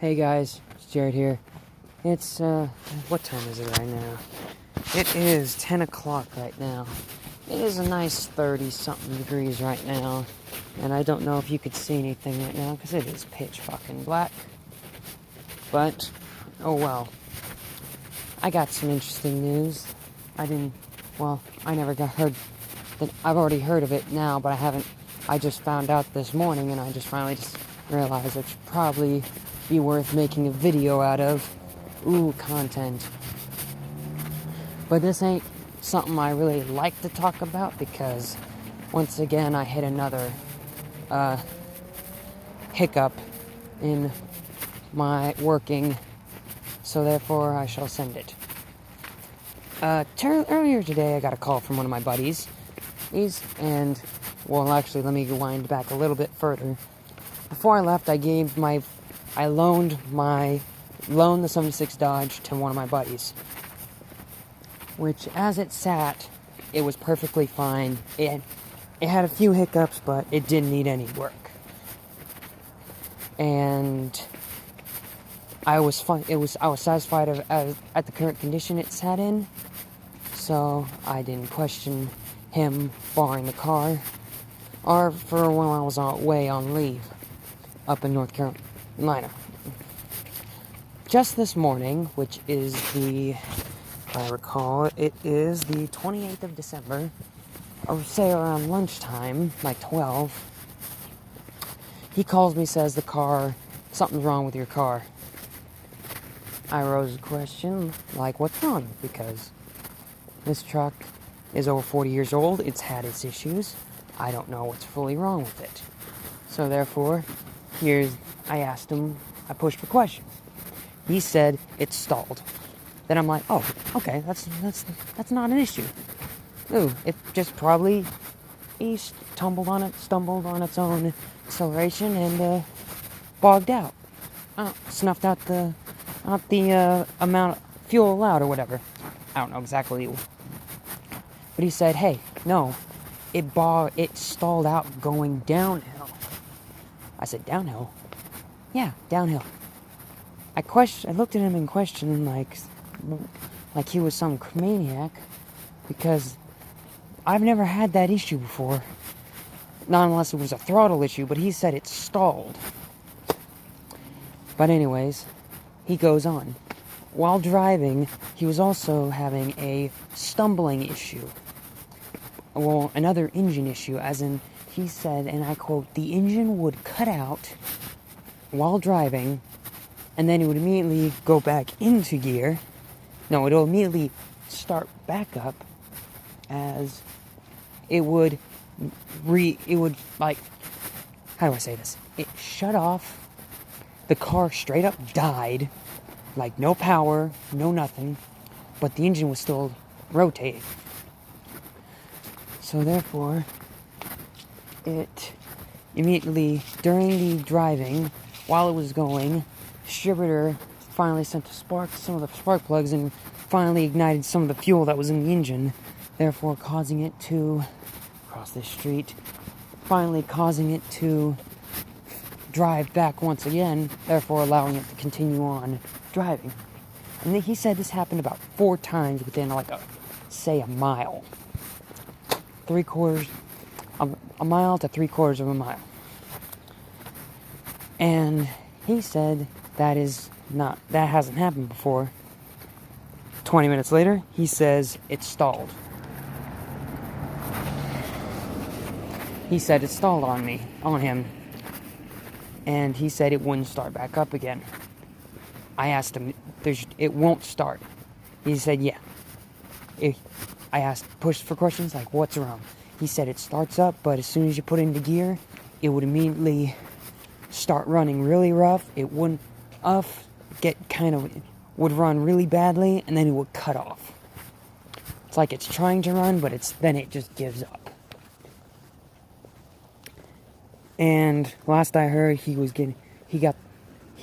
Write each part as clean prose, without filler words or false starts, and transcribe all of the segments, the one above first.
Hey guys, it's Jared here. It's, what time is it right now? It is 10 o'clock right now. It is a nice 30-something degrees right now. And I don't know if you could see anything right now, because it is pitch fucking black. But, oh well. I got some interesting news. I never heard that. I've already heard of it now, but I just found out this morning, and I just finally realized it should probably be worth making a video out of. Content. But this ain't something I really like to talk about, because once again I hit another hiccup in my working, so therefore I shall send it. Earlier today I got a call from one of my buddies. Actually, let me rewind back a little bit further. Before I left, I loaned the 76 Dodge to one of my buddies, which, as it sat, it was perfectly fine. It had a few hiccups, but it didn't need any work. And I was satisfied at the current condition it sat in, so I didn't question him borrowing the car, or for when I was away on leave up in North Carolina. Just this morning, which is if I recall, it is the 28th of December, I would say around lunchtime, like 12, he calls me, says something's wrong with your car. I rose a question, like, what's wrong? Because this truck is over 40 years old, it's had its issues, I don't know what's fully wrong with it. So therefore, I pushed for questions. He said it's stalled. Then I'm like, oh, okay, that's not an issue. It just probably stumbled on its own acceleration and bogged out. Snuffed out the amount of fuel allowed or whatever. I don't know exactly. But he said, hey, no, it stalled out going downhill. I said, downhill? Yeah, downhill. I looked at him in question like he was some maniac, because I've never had that issue before. Not unless it was a throttle issue, but he said it stalled. But anyways, he goes on. While driving, he was also having a stumbling issue. Well, another engine issue, as in, he said, and I quote, the engine would cut out while driving, and then it would immediately go back into gear. No, it'll immediately start back up, as it would how do I say this? It shut off, the car straight up died, like no power, no nothing, but the engine was still rotating. So therefore, it immediately, during the driving, while it was going, distributor finally sent some of the spark plugs and finally ignited some of the fuel that was in the engine, therefore causing it to cross the street, finally causing it to drive back once again, therefore allowing it to continue on driving. And he said this happened about 4 times within a mile. A mile to 3/4 of a mile. And he said that hasn't happened before. 20 minutes later, he says it's stalled. He said it stalled on him. And he said it wouldn't start back up again. I asked him, it won't start. He said, yeah. Pushed for questions, like, what's wrong? He said it starts up, but as soon as you put it into gear, it would immediately start running really rough. It wouldn't would run really badly, and then it would cut off. It's like it's trying to run, but then it just gives up. And last I heard, he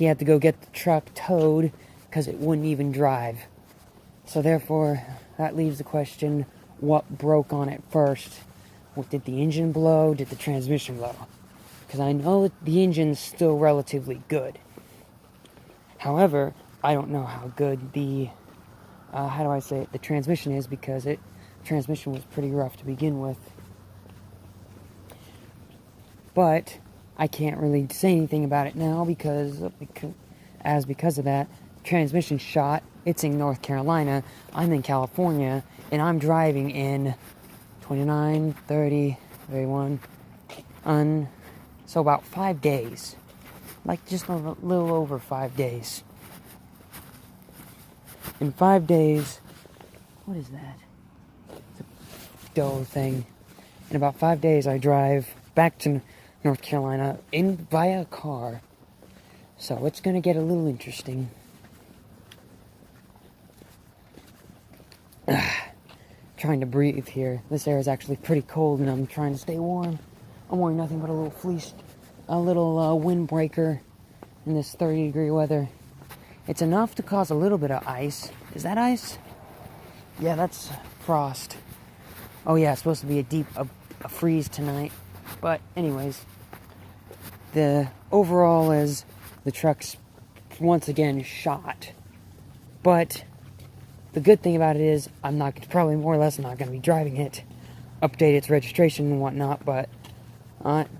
had to go get the truck towed because it wouldn't even drive. So therefore, that leaves the question, what broke on it first? Did the engine blow? Did the transmission blow? Because I know that the engine's still relatively good. However, I don't know how good the, how do I say it, the transmission is, because transmission was pretty rough to begin with. But I can't really say anything about it now because of that, transmission shot. It's in North Carolina. I'm in California, and I'm driving in 29, 30, 31, so about 5 days. Like just a little over 5 days. In 5 days, what is that? It's a dough thing. In about 5 days, I drive back to North Carolina via car. So it's gonna get a little interesting. Trying to breathe here. This air is actually pretty cold, and I'm trying to stay warm. I'm wearing nothing but a little windbreaker in this 30-degree weather. It's enough to cause a little bit of ice. Is that ice? Yeah, that's frost. Oh yeah, it's supposed to be a freeze tonight. But anyways, the overall is the truck's once again shot. But the good thing about it is I'm probably more or less not going to be driving it. Update its registration and whatnot, but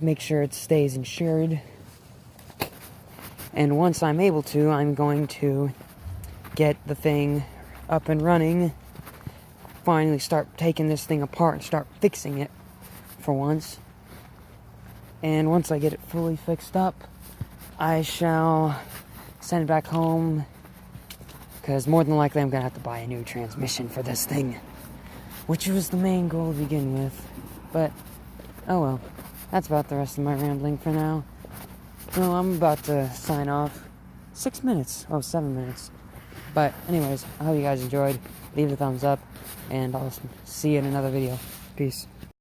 make sure it stays insured. And once I'm able to, I'm going to get the thing up and running. Finally start taking this thing apart and start fixing it for once. And once I get it fully fixed up, I shall send it back home, because more than likely I'm going to have to buy a new transmission for this thing, which was the main goal to begin with. But, oh well. That's about the rest of my rambling for now. Well, I'm about to sign off. 6 minutes. Oh, 7 minutes. But anyways, I hope you guys enjoyed. Leave a thumbs up, and I'll see you in another video. Peace.